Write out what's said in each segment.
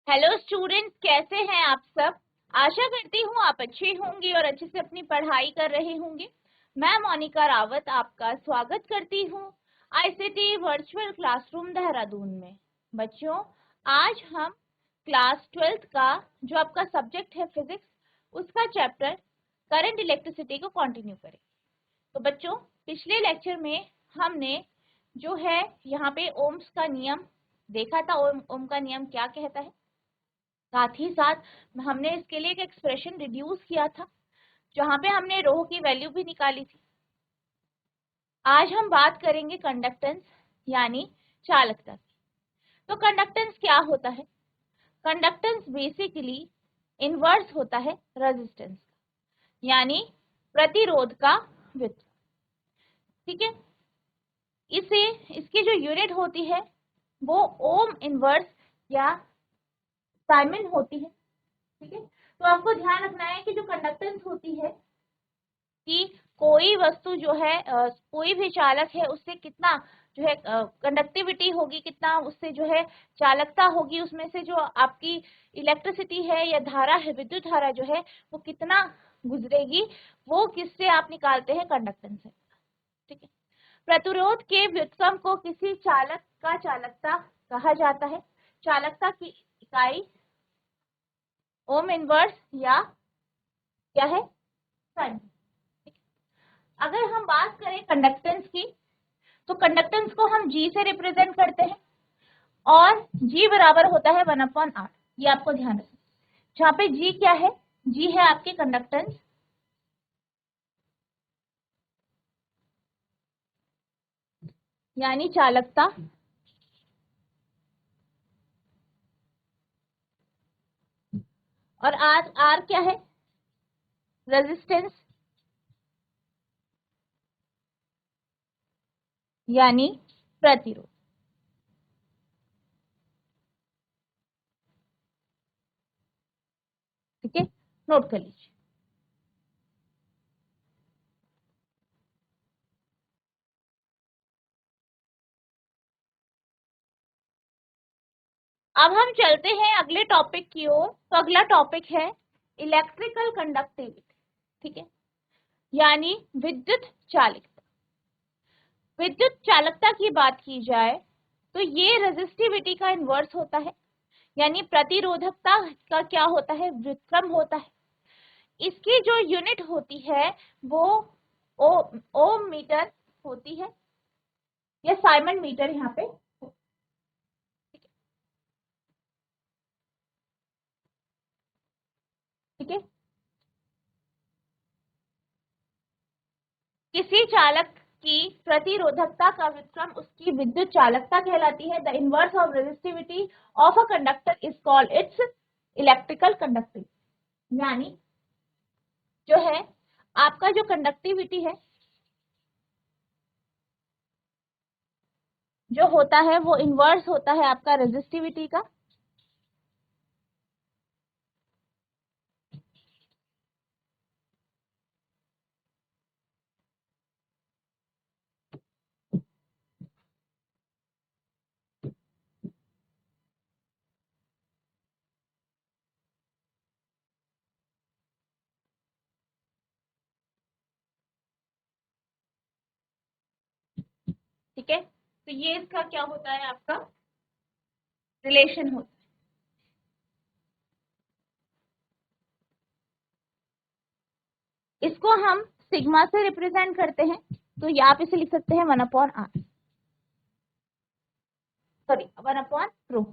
Hello students, कैसे हैं आप सब। आशा करती हूँ आप अच्छे होंगे और अच्छे से अपनी पढ़ाई कर रहे होंगे। मैं मोनिका रावत आपका स्वागत करती हूँ आईसीटी वर्चुअल क्लासरूम देहरादून में। बच्चों, आज हम क्लास 12th का जो आपका सब्जेक्ट है फिजिक्स, उसका चैप्टर करंट इलेक्ट्रिसिटी को कंटिन्यू करें। तो बच्चों, पिछले लेक्चर में हमने जो है यहाँ पे ओम्स का नियम देखा था। ओम का नियम क्या कहता है, साथ ही साथ हमने इसके लिए एक एक्सप्रेशन रिड्यूस किया था जहां पे हमने रो की वैल्यू भी निकाली थी। आज हम बात करेंगे कंडक्टेंस यानी चालकता की। तो कंडक्टेंस क्या होता है? कंडक्टेंस बेसिकली इनवर्स होता है रेजिस्टेंस का, यानी प्रतिरोध का व्युत्क्रम। ठीक है, इसकी जो यूनिट होती है वो ओम इनवर्स या साइमन होती है। ठीक है, तो आपको ध्यान रखना है कि जो कंडक्टेंस होती है कि कोई वस्तु जो है कोई भी चालक है उससे कितना जो है कंडक्टिविटी होगी, कितना उससे जो है चालकता होगी, उसमें से जो आपकी इलेक्ट्रिसिटी है या धारा है, विद्युत धारा जो है वो कितना गुजरेगी, वो किससे आप निकालते हैं? कंडक्टेंस से। ठीक है, प्रतिरोध के व्युत्क्रम को किसी चालक का चालकता कहा जाता है। चालकता की इकाई ओम इनवर्स या क्या है? साइन। अगर हम बात करें कंडक्टेंस की, तो कंडक्टेंस को हम G से रिप्रेजेंट करते हैं और G बराबर होता है 1/R। ये आपको ध्यान रखना। जहाँ पे G क्या है? G है आपके कंडक्टेंस, यानी चालकता, और R क्या है? रेजिस्टेंस यानी प्रतिरोध। ठीक है, नोट कर लीजिए। अब हम चलते हैं अगले टॉपिक की ओर। तो अगला टॉपिक है इलेक्ट्रिकल कंडक्टिविटी। ठीक है, यानी विद्युत चालकता। विद्युत चालकता की बात की जाए तो ये रेजिस्टिविटी का इन्वर्स होता है, यानी प्रतिरोधकता का क्या होता है? व्युत्क्रम होता है। इसकी जो यूनिट होती है वो ओम मीटर होती है या साइमन मीटर यहाँ पे। ठीक है, किसी चालक की प्रतिरोधकता का व्युत्क्रम उसकी विद्युत चालकता कहलाती है। The inverse of resistivity of a conductor is called its electrical conductivity. यानी जो है आपका जो कंडक्टिविटी है जो होता है वो इनवर्स होता है आपका रेजिस्टिविटी का। ठीक है, तो ये इसका क्या होता है? आपका रिलेशन होता है। इसको हम सिग्मा से रिप्रेजेंट करते हैं, तो ये आप इसे लिख सकते हैं 1/R, सॉरी 1/रो।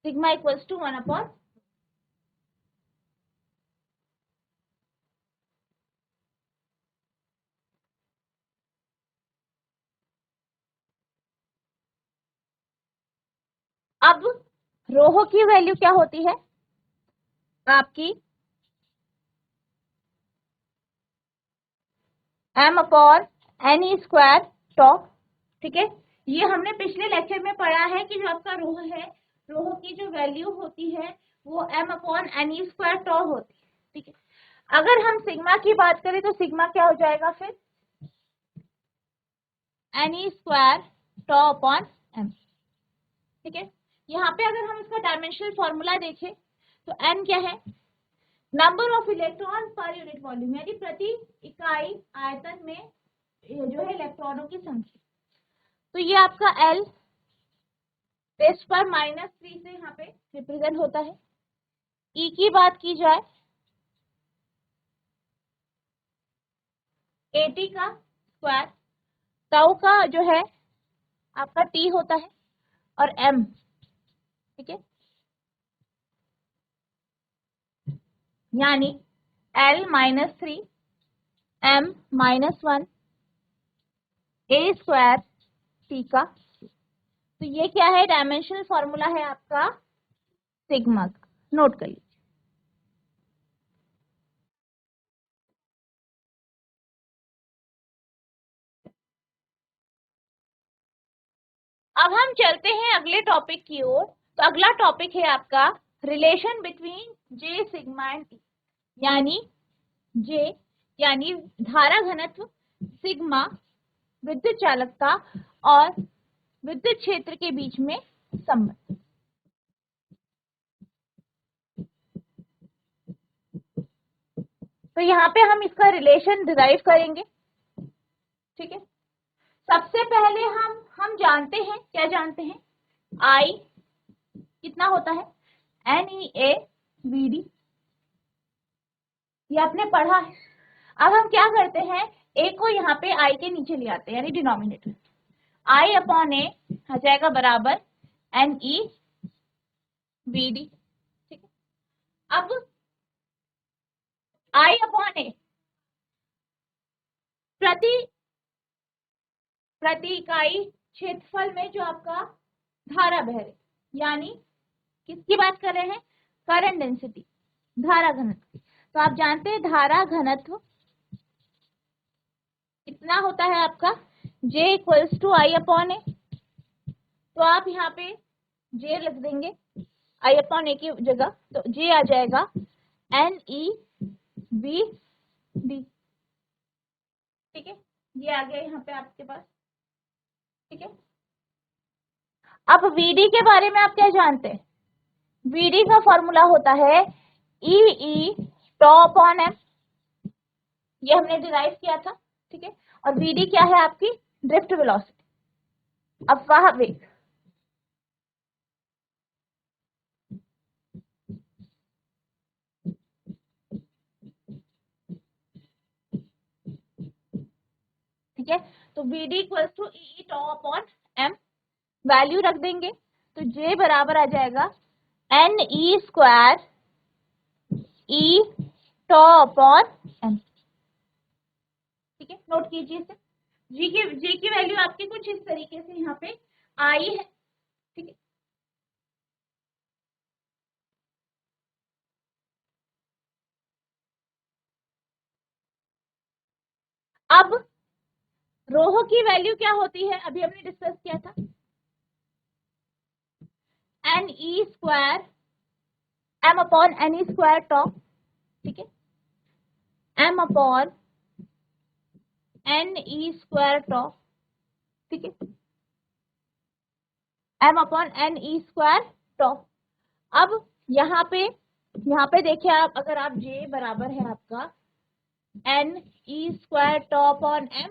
Sigma equals to 1/। अब रोहो की वैल्यू क्या होती है आपकी? m/ne² टॉ। ठीक है, ये हमने पिछले लेक्चर में पढ़ा है कि जो आपका रोह है, रोह की जो वैल्यू होती है वो m/ne² टॉ होती है। ठीक है, अगर हम सिग्मा की बात करें तो सिग्मा क्या हो जाएगा फिर? ne² टॉ अपॉन एम। ठीक है, यहाँ पे अगर हम इसका डायमेंशनल फॉर्मूला देखें तो n क्या है, number of electron per unit volume, यानी प्रति इकाई आयतन में जो है इलेक्ट्रॉनों की संख्या। तो ये आपका L रेस्ट पर -3 से यहाँ पे रिप्रेजेंट होता है। E की बात की जाए, AT का स्क्वायर, टाउ का जो है आपका T होता है, और M। ठीक है, यानी L -3 M -1 A square T का। तो ये क्या है, डायमेंशनल फॉर्मूला है आपका सिग्मा का, नोट कर लीजिए। अब हम चलते हैं अगले टॉपिक की ओर। तो अगला टॉपिक है आपका relation between J sigma and T, यानी J यानी धारा घनत्व, सिग्मा विद्युत चालकता और विद्युत क्षेत्र के बीच में संबंध। तो यहाँ पे हम इसका रिलेशन डिराइव करेंगे। ठीक है, सबसे पहले हम जानते हैं, क्या जानते हैं, I कितना होता है, NeA/Vd, ये आपने पढ़ा है। अब हम क्या करते हैं, A को यहाँ पे I के नीचे ले आते हैं, यानी डिनोमिनेटर। I अपॉन A आ जाएगा बराबर NeVd। ठीक है, अब I अपॉन A प्रति इकाई क्षेत्रफल में जो आपका धारा बह रही, यानी किसकी बात कर रहे हैं, करंट डेंसिटी, धारा घनत्व। तो आप जानते हैं धारा घनत्व कितना होता है आपका, J equals to I upon A। तो आप यहाँ पे J लिख देंगे I अपॉन A की जगह, तो J आ जाएगा NeVd। ठीक है, ये आ गया यहाँ पे आपके पास। ठीक है, अब Vd के बारे में आप क्या जानते हैं, Vd का फॉर्मूला होता है E टॉ अपॉन m, ये हमने डिराइव किया था। ठीक है, और Vd क्या है आपकी ड्रिफ्ट वेलोसिटी, अफवाह वेग। ठीक है, तो Vd equals to E tau upon m, value रख देंगे तो J बराबर आ जाएगा Ne square E tau upon m। ठीक है, नोट कीजिए इसे। J की वैल्यू आपकी कुछ इस तरीके से यहाँ पे आई है। ठीक है, अब रोहो की वैल्यू क्या होती है, अभी हमने डिस्कस किया था, Ne square m upon Ne square tau. ठीक है, m upon Ne square tau. ठीक है, m upon Ne square tau. अब यहाँ पे देखिए आप, अगर आप J बराबर है आपका Ne square tau upon m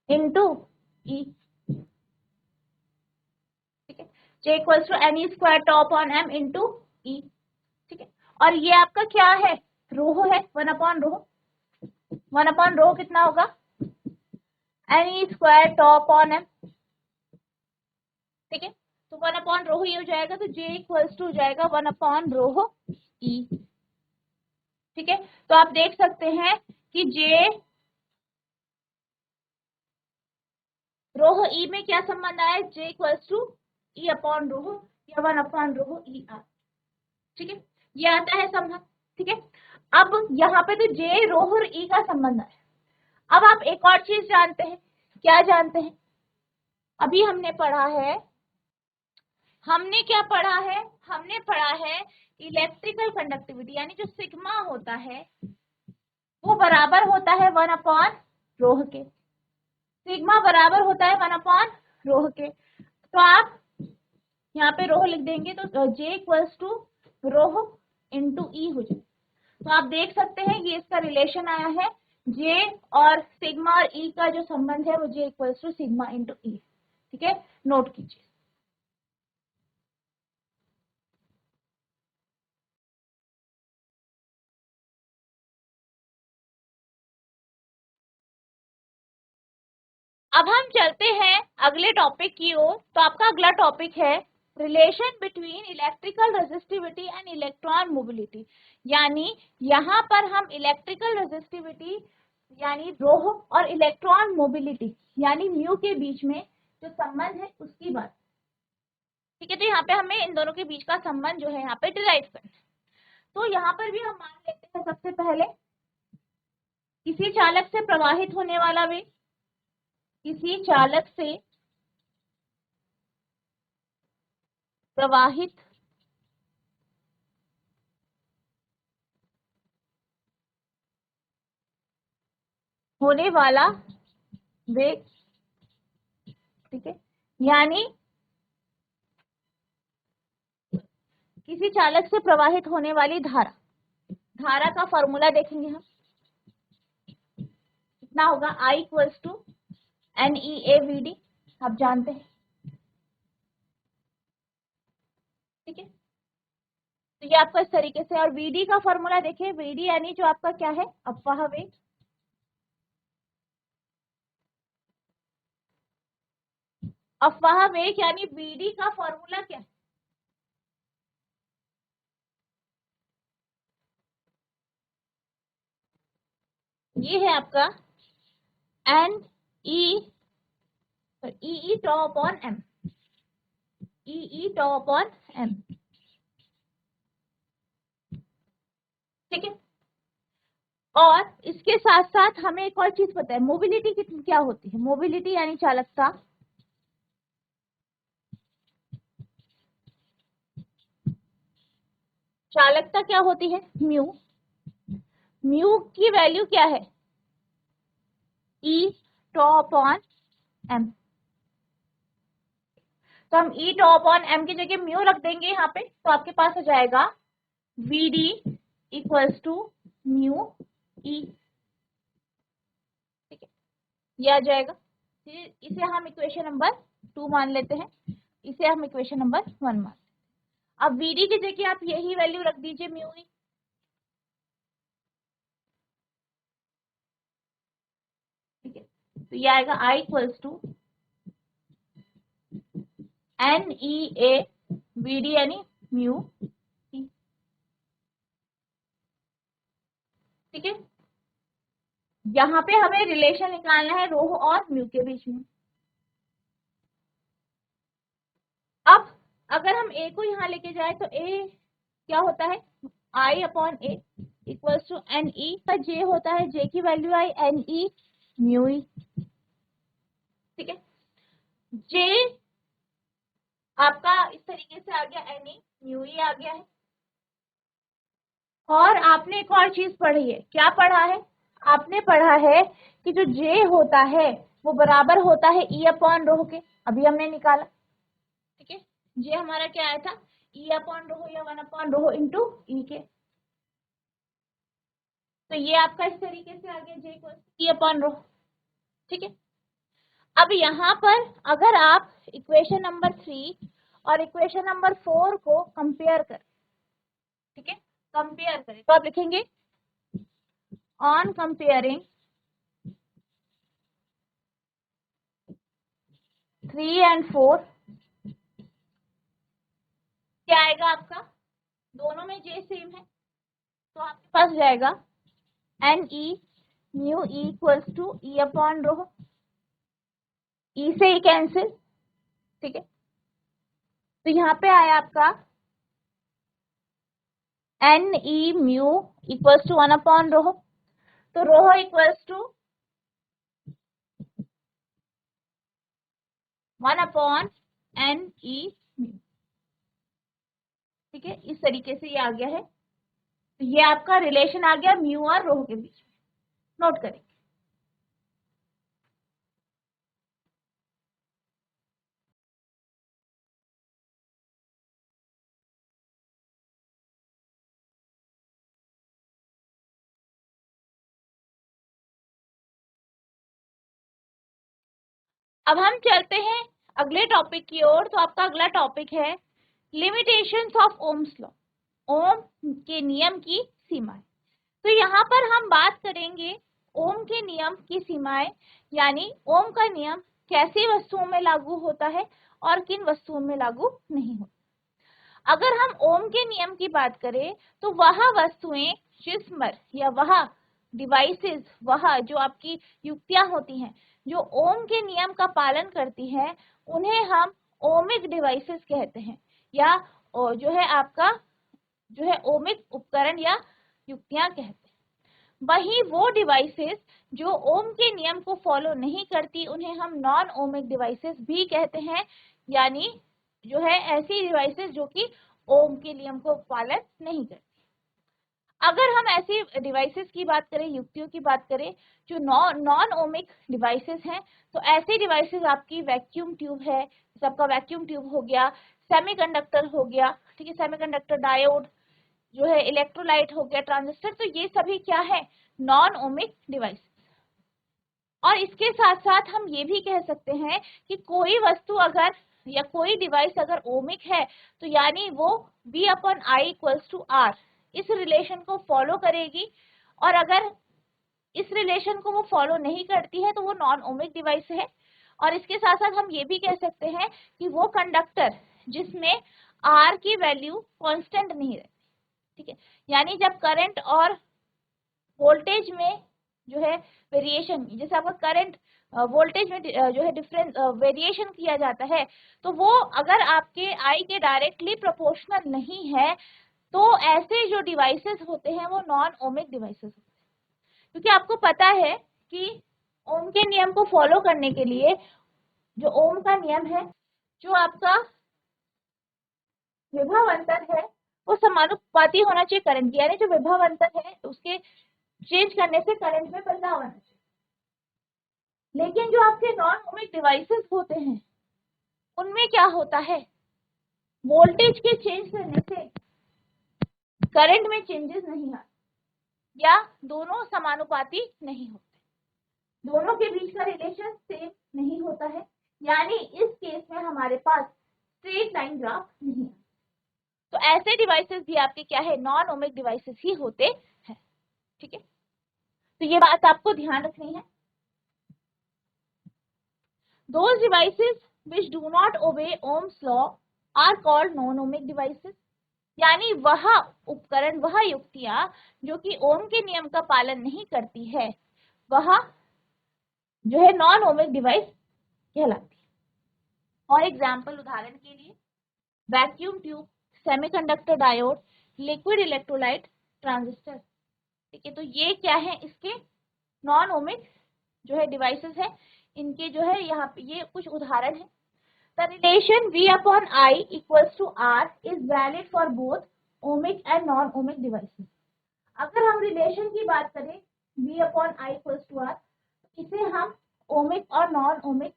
into E। ठीक है, J equals to Ne square tau upon m into E। ठीक है, और ये आपका क्या है, रोहो है, 1 अपॉन रोहो। 1 अपॉन रोहो कितना होगा, Ne square tau upon m। ठीक है, तो 1 अपॉन रोहो ये हो जाएगा, तो J इक्वल्स टू हो जाएगा 1 अपॉन रोहो E। ठीक है, तो आप देख सकते हैं कि J रोहो E में क्या संबंध आया, J equals to E upon rho या 1 अपॉन रोहो E आर। ठीक है, ये आता है संबंध। ठीक है, अब यहाँ पे तो J रोहो और E का संबंध है। अब आप एक और चीज जानते हैं, क्या जानते हैं, अभी हमने पढ़ा है, हमने क्या पढ़ा है, हमने पढ़ा है इलेक्ट्रिकल कंडक्टिविटी, यानी जो सिग्मा होता है वो बराबर होता है 1 अपॉन रोह के। सिग्मा बराबर होता है 1/रोह के। तो आप यहाँ पे रोह लिख देंगे तो जे इक्वल्स टू रोह इंटू ई हो जाए। तो आप देख सकते हैं ये इसका रिलेशन आया है, जे और सिग्मा और ई का जो संबंध है वो जे इक्वल्स टू सिग्मा इंटू ई। ठीक है, नोट कीजिए। अब हम चलते हैं अगले टॉपिक की ओर। तो आपका अगला टॉपिक है relation between electrical resistivity and electron mobility. यानी यहाँ पर हम इलेक्ट्रिकल रेजिस्टिविटी यानी रोह और इलेक्ट्रॉन मोबिलिटी यानी म्यू के बीच में जो संबंध है उसकी बात। ठीक है, तो यहाँ पे हमें इन दोनों के बीच का संबंध जो है यहाँ पे डिराइव करना है। तो यहाँ पर भी हम मान लेते हैं सबसे पहले किसी चालक से प्रवाहित होने वाला वेग, किसी चालक से प्रवाहित होने वाला वेग। ठीक है, यानी किसी चालक से प्रवाहित होने वाली धारा, धारा का फॉर्मूला देखेंगे हम, कितना होगा I इक्वल्स टू NEAVD, आप जानते हैं। ठीक है, तो ये आपका इस तरीके से, और VD का फॉर्मूला देखिए, VD यानी जो आपका क्या है अपवाह वेग। अपवाह वेग यानी VD का फॉर्मूला क्या है, ये है आपका एन ई टॉ अपॉन एम, ई टॉ अपॉन एम। ठीक है, और इसके साथ साथ हमें एक और चीज पता है, मोबिलिटी कितनी क्या होती है। मोबिलिटी यानी चालकता, चालकता क्या होती है म्यू। म्यू की वैल्यू क्या है ई टॉ अपॉन एम। तो हम ई टॉ अपॉन एम की जगह म्यू रख देंगे यहाँ पे, तो आपके पास हो जाएगा VD equals to mu E. ठीक है, ये आ जाएगा। इसे हम इक्वेशन नंबर 2 मान लेते हैं, इसे हम इक्वेशन नंबर 1 मान लेते हैं। अब VD की जगह आप यही वैल्यू रख दीजिए म्यू ई। ठीक है, तो ये आएगा I इक्वल्स टू NEAVD यानी म्यू ई। ठीक है, यहाँ पे हमें रिलेशन निकालना है रोह और म्यू के बीच में। अब अगर हम ए को यहाँ लेके जाए तो ए क्या होता है I upon A equals to N E का जे होता है, जे की value I N E mu E. ठीक है, जे आपका इस तरीके से आ गया, एन ई म्यू ई आ गया है। और आपने एक और चीज पढ़ी है, क्या पढ़ा है आपने पढ़ा है कि जो जे होता है वो बराबर होता है ई अपॉन रोह के, अभी हमने निकाला। ठीक है, जे हमारा क्या आया था ई अपॉन रोह या 1/रोह इंटू ई के। तो ये आपका इस तरीके से आ गया जे इक्वल ई अपॉन रोह। ठीक है, अब यहाँ पर अगर आप इक्वेशन नंबर 3 और इक्वेशन नंबर 4 को कंपेयर करें, ठीक है कंपेयर करें, तो आप लिखेंगे ऑन कंपेयरिंग 3 and 4 क्या आएगा आपका, दोनों में जे सेम है, तो आपके पास जाएगा N E mu E equals to E upon rho, E से ही कैंसिल। ठीक है, तो यहाँ पे आया आपका N E mu equals to 1/रोह, तो rho equals to 1/NE mu. ठीक है, इस तरीके से ये आ गया है। तो ये आपका रिलेशन आ गया म्यू और रोह के बीच में, नोट करेंगे। अब हम चलते हैं अगले टॉपिक की ओर। तो आपका अगला टॉपिक है लिमिटेशंस ऑफ ओम्स लॉ, ओम के नियम की सीमाएं। तो यहाँ पर हम बात करेंगे ओम के नियम की सीमाएं, यानी ओम का नियम कैसी वस्तुओं में लागू होता है और किन वस्तुओं में लागू नहीं होता। अगर हम ओम के नियम की बात करें तो वह वस्तुएं, जिस्म या वह डिवाइसेस, वह जो आपकी युक्तियां होती हैं जो ओम के नियम का पालन करती है, उन्हें हम ओमिक डिवाइसेस कहते हैं, या जो है आपका जो है ओमिक उपकरण या युक्तियां कहते हैं। वही वो डिवाइसेस जो ओम के नियम को फॉलो नहीं करती, उन्हें हम नॉन ओमिक डिवाइसेस भी कहते हैं, यानी जो है ऐसी डिवाइसेस जो कि ओम के नियम को पालन नहीं करती। अगर हम ऐसी डिवाइसेस की बात करें, युक्तियों की बात करें जो नॉन ओमिक डिवाइसेस हैं, तो ऐसे डिवाइसेस आपकी वैक्यूम ट्यूब है, सबका वैक्यूम ट्यूब हो गया, सेमीकंडक्टर हो गया, ठीक है, सेमीकंडक्टर डायोड जो है, इलेक्ट्रोलाइट हो गया, ट्रांजिस्टर, तो ये सभी क्या है, नॉन ओमिक डिवाइस। और इसके साथ साथ हम ये भी कह सकते हैं कि कोई वस्तु अगर या कोई डिवाइस अगर ओमिक है तो यानी वो V/I=R इस रिलेशन को फॉलो करेगी, और अगर इस रिलेशन को वो फॉलो नहीं करती है तो वो नॉन ओमिक डिवाइस है। और इसके साथ साथ हम ये भी कह सकते हैं कि वो कंडक्टर जिसमें R की वैल्यू कांस्टेंट नहीं रहती, ठीक है, यानी जब करंट और वोल्टेज में जो है वेरिएशन, जैसे आपका करंट वोल्टेज में जो है डिफरेंस वेरिएशन किया जाता है, तो वो अगर आपके आई के डायरेक्टली प्रोपोर्शनल नहीं है, तो ऐसे जो डिवाइसेस होते हैं वो नॉन ओमिक डिवाइसेस होते हैं। क्योंकि आपको पता है कि ओम के नियम को फॉलो करने के लिए जो ओम का नियम है, जो आपका विभव अंतर है वो समानुपाती होना चाहिए करंट, यानी जो विभव अंतर है उसके चेंज करने से करंट में बदलाव आना चाहिए। लेकिन जो आपके नॉन ओमिक डिवाइसेस होते हैं उनमें क्या होता है, वोल्टेज के चेंज करने से करंट में चेंजेस नहीं आते, या दोनों समानुपाती नहीं होते, दोनों के बीच का रिलेशन सेम नहीं होता है, यानी इस केस में हमारे पास स्ट्रेट लाइन ग्राफ नहीं है। तो ऐसे डिवाइसेस भी आपके क्या है, नॉन ओमिक डिवाइसेस ही होते हैं, ठीक है। तो ये बात आपको ध्यान रखनी है। Those devices which do not obey Ohm's law are called non-ohmic devices, यानी वह उपकरण, वह युक्तियां जो कि ओम के नियम का पालन नहीं करती है, वह जो है नॉन ओमिक डिवाइस कहलाती है। और एग्जाम्पल उदाहरण के लिए vacuum tube, semiconductor diode, liquid electrolyte, transistor, ठीक है। तो ये क्या है, इसके नॉन ओमिक जो है डिवाइसेस है, इनके जो है यहाँ पे ये कुछ उदाहरण है। The relation V/I=R is valid for both ohmic and non-ohmic devices. अगर हम रिलेशन की बात करें V/I=R, इसे हम ओमिक और नॉन ओमिक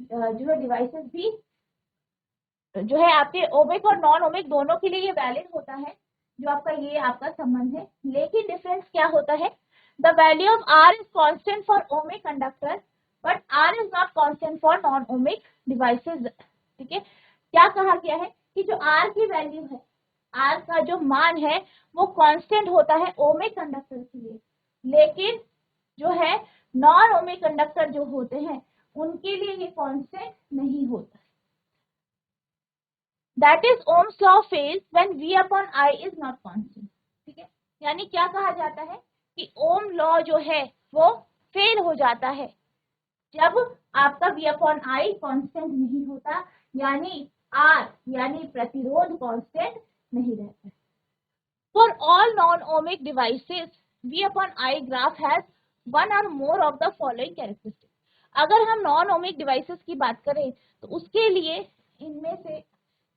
जो है डिवाइसेस भी जो है आपके ओमिक और नॉन ओमिक दोनों के लिए ये वैलिड होता है, जो आपका ये आपका संबंध है। लेकिन डिफरेंस क्या होता है, the value of R is constant for ohmic conductor but R is not constant for non ohmic devices, ठीक है। क्या कहा गया है कि जो R की वैल्यू है, R का जो मान है वो कांस्टेंट होता है ओमिक कंडक्टर के लिए, लेकिन जो है नॉन ओमिक कंडक्टर जो होते हैं उनके लिए ये कांस्टेंट नहीं होता। That is Ohm's law fails when V/I is not constant, ठीक है। यानी क्या कहा जाता है कि ओम लॉ जो है वो फेल हो जाता है जब आपका V/I कांस्टेंट नहीं होता, यानी R यानी प्रतिरोध कांस्टेंट नहीं रहता। For all non-ohmic devices, V/I graph has one or more of the following characteristics. अगर हम नॉन ओमिक डिवाइसेस की बात करें तो उसके लिए इनमें से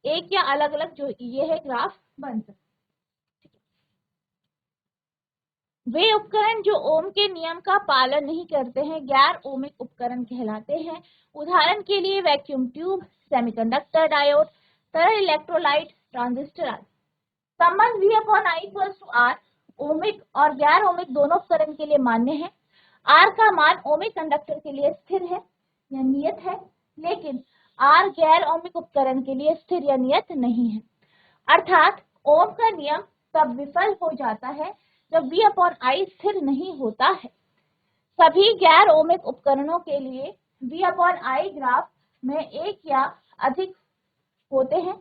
एक या अलग अलग जो ये है ग्राफ बन सकते। वे उपकरण जो ओम के नियम का पालन नहीं करते हैं गैर ओमिक उपकरण कहलाते हैं। उदाहरण के लिए वैक्यूम ट्यूब, सेमीकंडक्टर डायोड, तरल इलेक्ट्रोलाइट, ट्रांजिस्टर आदि। संबंध V/I=R ओमिक और गैर ओमिक दोनों उपकरण के लिए मान्य है। R का मान ओमिक कंडक्टर के लिए स्थिर है या नियत है, लेकिन R गैर ओमिक उपकरण के लिए स्थिर या नियत नहीं है। अर्थात ओम का नियम तब विफल हो जाता है जब V/I स्थिर नहीं होता है। सभी गैर ओमिक उपकरणों के लिए V/I ग्राफ में एक या अधिक होते हैं,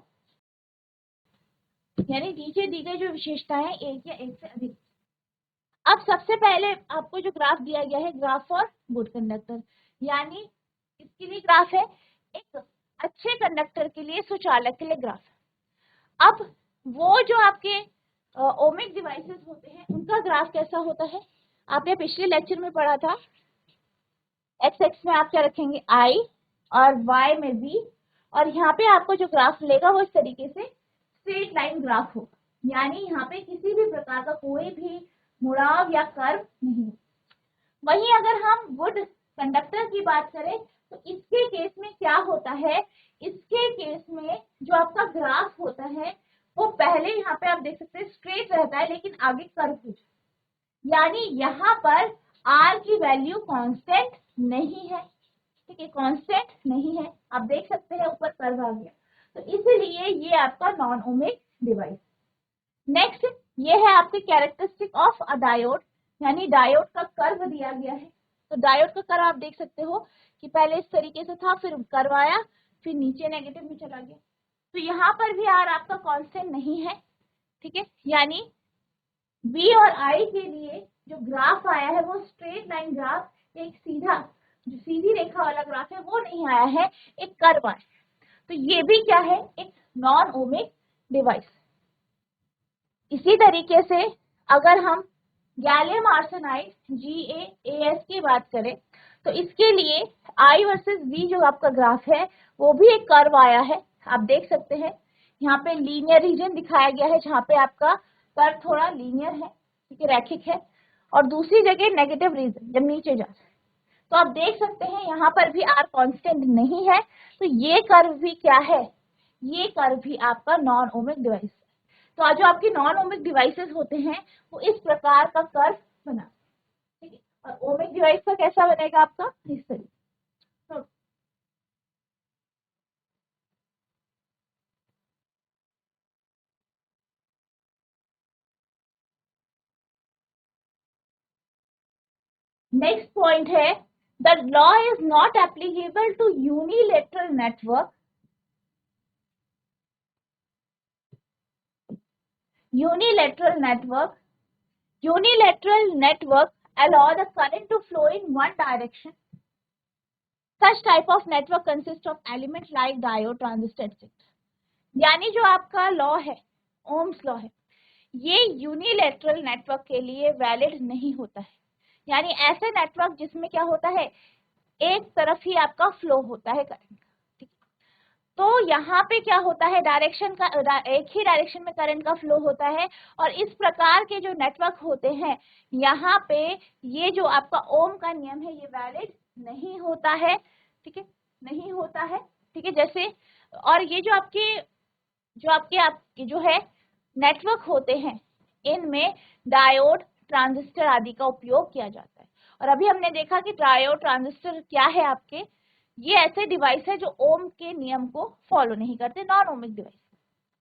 यानी नीचे दी गई जो विशेषताएं एक या एक से अधिक। अब सबसे पहले आपको जो ग्राफ दिया गया है, ग्राफ फॉर गुड कंडक्टर, यानी इसके लिए ग्राफ है एक अच्छे कंडक्टर के लिए, सुचालक के लिए ग्राफ। अब वो जो आपके ओमिक डिवाइसेस होते हैं उनका ग्राफ कैसा होता है, आपने पिछले लेक्चर में पढ़ा था। एक्स एक्स में आप क्या रखेंगे, I, और Y में V, और यहाँ पे आपको जो ग्राफ मिलेगा वो इस तरीके से स्ट्रेट लाइन ग्राफ हो, यानी यहाँ पे किसी भी प्रकार का कोई भी मुड़ाव या कर्व नहीं। वहीं अगर हम गुड कंडक्टर की बात करें तो इसके केस में क्या होता है, इसके केस में जो आपका ग्राफ होता है वो पहले यहाँ पे आप देख सकते हैं स्ट्रेट रहता है, लेकिन आगे कर्व हो जाए, यानी यहाँ पर R की वैल्यू कांस्टेंट नहीं है। ठीक है, कांस्टेंट नहीं है, आप देख सकते हैं ऊपर कर्व आ गया, तो इसीलिए ये आपका नॉन ओमिक डिवाइस। नेक्स्ट ये है आपके कैरेक्टरिस्टिक ऑफ अ डायोड, यानी डायोड का कर्व दिया गया है। तो डायोड का कर्व आप देख सकते हो कि पहले इस तरीके से था, फिर कर्व आया, फिर नीचे नेगेटिव में चला गया। तो यहाँ पर भी R आपका कांस्टेंट नहीं है। ठीक है, यानी V और I के लिए जो ग्राफ आया है वो स्ट्रेट लाइन ग्राफ, एक सीधा जो सीधी रेखा वाला ग्राफ है वो नहीं आया है, एक कर्व आया है। तो ये भी क्या है, एक नॉन ओमिक डिवाइस। इसी तरीके से अगर हम गैलियम आर्सेनाइड GaAs की बात करें तो इसके लिए I वर्सेस V जो आपका ग्राफ है वो भी एक कर्व आया है, आप देख सकते हैं। यहाँ पे लीनियर रीजन दिखाया गया है जहाँ पे आपका कर्व थोड़ा लीनियर है, ठीक है, रैखिक है, और दूसरी जगह नेगेटिव रीजन जब नीचे जाता है। तो आप देख सकते हैं यहाँ पर भी R कांस्टेंट नहीं है, तो ये कर्व भी क्या है, ये कर्व भी आपका नॉन ओमिक डिवाइस। तो आज जो आपके नॉन ओमिक डिवाइसेस होते हैं वो इस प्रकार का कर्व बना, ठीक है, और ओमिक डिवाइस का कैसा बनेगा आपका, इस तरीके। नेक्स्ट पॉइंट है, the law is not applicable to unilateral network. Unilateral network allow the current to flow in one direction. Such type of network consists of elements like diode, transistor, etc. यानी जो आपका law है, Ohm's law है, ये unilateral network के लिए valid नहीं होता है। यानी ऐसे नेटवर्क जिसमें क्या होता है, एक तरफ ही आपका फ्लो होता है करंट। तो यहाँ पे क्या होता है, डायरेक्शन का एक ही डायरेक्शन में करंट का फ्लो होता है, और इस प्रकार के जो नेटवर्क होते हैं यहाँ पे ये जो आपका ओम का नियम है ये वैलिड नहीं होता है। ठीक है, नहीं होता है। ठीक है, जैसे और ये जो आपके जो है नेटवर्क होते हैं इनमें डायोड, ट्रांजिस्टर आदि का उपयोग किया जाता है। और अभी हमने देखा कि डायोड, ट्रांजिस्टर क्या है आपके, ये ऐसे डिवाइस है जो ओम के नियम को फॉलो नहीं करते, नॉन ओमिक डिवाइस।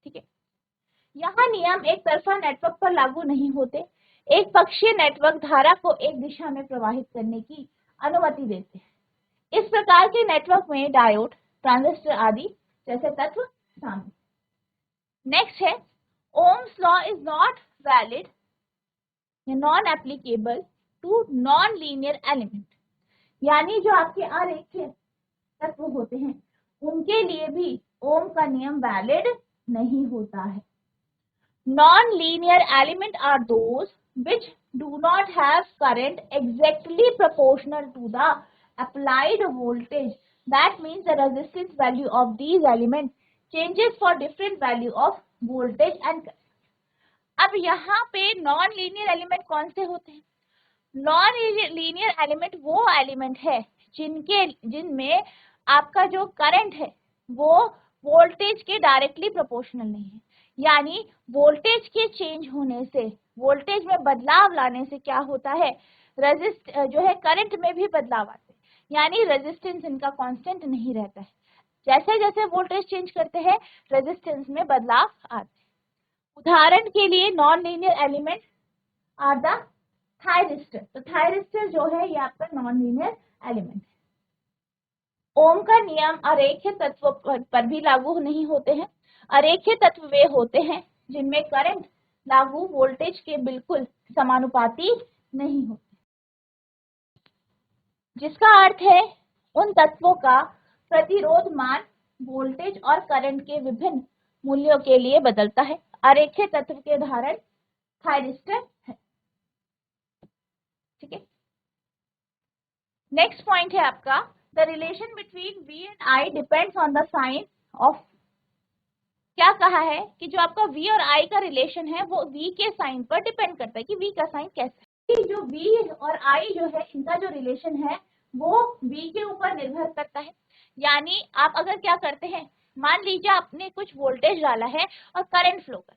ठीक है, यहाँ नियम एक तरफा नेटवर्क पर लागू नहीं होते, एक पक्षीय नेटवर्क धारा को एक दिशा में प्रवाहित करने की अनुमति देते हैं। इस प्रकार के नेटवर्क में डायोड, ट्रांजिस्टर आदि जैसे तत्व शामिल। नेक्स्ट है, Ohm's law is not valid, non applicable to non linear element. यानी जो आपके अरेखीय तत्व होते हैं उनके लिए भी ओम का नियम वैलिड नहीं होता है। Non linear element are those which do not have current exactly proportional to the applied voltage. That means the resistance value of these elements changes for different value of voltage and current. अब यहाँ पे non linear element कौन से होते हैं, non linear element वो element है जिनमें आपका जो करंट है वो वोल्टेज के डायरेक्टली प्रोपोर्शनल नहीं है। यानी वोल्टेज के चेंज होने से, वोल्टेज में बदलाव लाने से क्या होता है, रेजिस्ट जो है करंट में भी बदलाव आते हैं। यानी रेजिस्टेंस इनका कांस्टेंट नहीं रहता है। जैसे जैसे वोल्टेज चेंज करते हैं रेजिस्टेंस में बदलाव आते हैं। उदाहरण के लिए non linear element are the thyristor. तो थायरिस्टर जो है ये आपका नॉन लीनियर एलिमेंट है। ओम का नियम अरेखीय तत्व पर भी लागू नहीं होते हैं। अरेखीय तत्व वे होते हैं जिनमें करंट लागू वोल्टेज के बिल्कुल समानुपाती नहीं होते, जिसका अर्थ है उन तत्वों का प्रतिरोध मान वोल्टेज और करंट के विभिन्न मूल्यों के लिए बदलता है। अरेखीय तत्व के उदाहरण थायरिस्टर है। ठीक है, नेक्स्ट पॉइंट है आपका the relation between V and I depends on the sign of. क्या कहा है कि जो आपका V और I का रिलेशन है वो V के साइन पर डिपेंड करता है कि V का साइन कैसा है। जो V और I जो है इनका जो रिलेशन है वो V के ऊपर निर्भर करता है। यानी आप अगर क्या करते हैं, मान लीजिए आपने कुछ वोल्टेज डाला है और करंट फ्लो कर,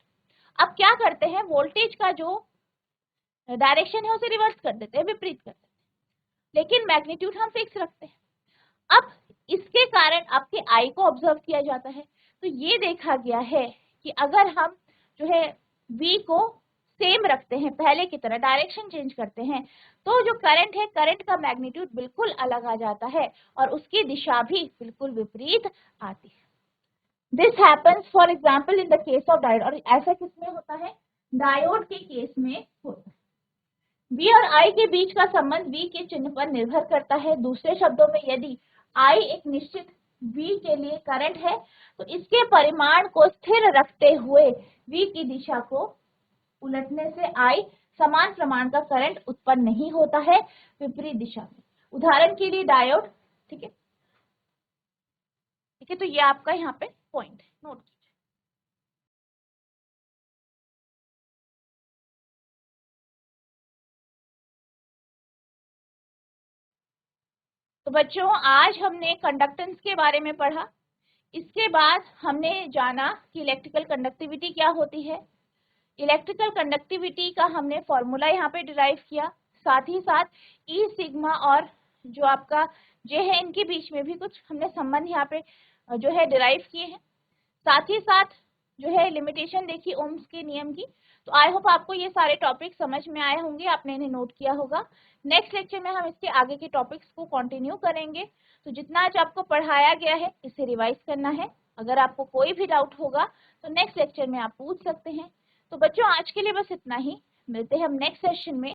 अब क्या करते हैं वोल्टेज का जो डायरेक्शन है उसे रिवर्स कर देते हैं, विपरीत कर देते हैं, लेकिन मैग्नीट्यूड हम फिक्स रखते हैं। अब इसके कारण आपके आई को ऑब्जर्व किया जाता है। तो ये देखा गया है कि अगर हम जो है V को सेम रखते हैं, पहले की तरह डायरेक्शन चेंज करते हैं, तो जो करंट है करंट का मैग्नीट्यूड बिल्कुल अलग आ जाता है और उसकी दिशा भी बिल्कुल विपरीत आती है। This happens for example in the case of diode. और ऐसा किसमें होता है, डायोड के केस में होता है। V और I के बीच का संबंध V के चिन्ह पर निर्भर करता है। दूसरे शब्दों में यदि I एक निश्चित V के लिए करंट है तो इसके परिमाण को स्थिर रखते हुए V की दिशा को उलटने से I समान प्रमाण का करंट उत्पन्न नहीं होता है विपरीत दिशा में। उदाहरण के लिए डायोड। ठीक है, ठीक है, तो ये आपका यहाँ पे पॉइंट है, नोट कीजिए। तो बच्चों आज हमने कंडक्टेंस के बारे में पढ़ा। इसके बाद हमने जाना कि इलेक्ट्रिकल कंडक्टिविटी क्या होती है। इलेक्ट्रिकल कंडक्टिविटी का हमने फॉर्मूला यहाँ पे डिराइव किया, साथ ही साथ ई सिग्मा और जो आपका जे है इनके बीच में भी कुछ हमने संबंध यहाँ पे जो है डिराइव किए हैं। साथ ही साथ जो है लिमिटेशन देखी ओम्स के नियम की। तो आई होप आपको ये सारे टॉपिक समझ में आए होंगे, आपने इन्हें नोट किया होगा। नेक्स्ट लेक्चर में हम इसके आगे के टॉपिक्स को कंटिन्यू करेंगे। तो जितना आज आपको पढ़ाया गया है इसे रिवाइज करना है। अगर आपको कोई भी डाउट होगा तो नेक्स्ट लेक्चर में आप पूछ सकते हैं। तो बच्चों आज के लिए बस इतना ही, मिलते हैं हम नेक्स्ट सेशन में।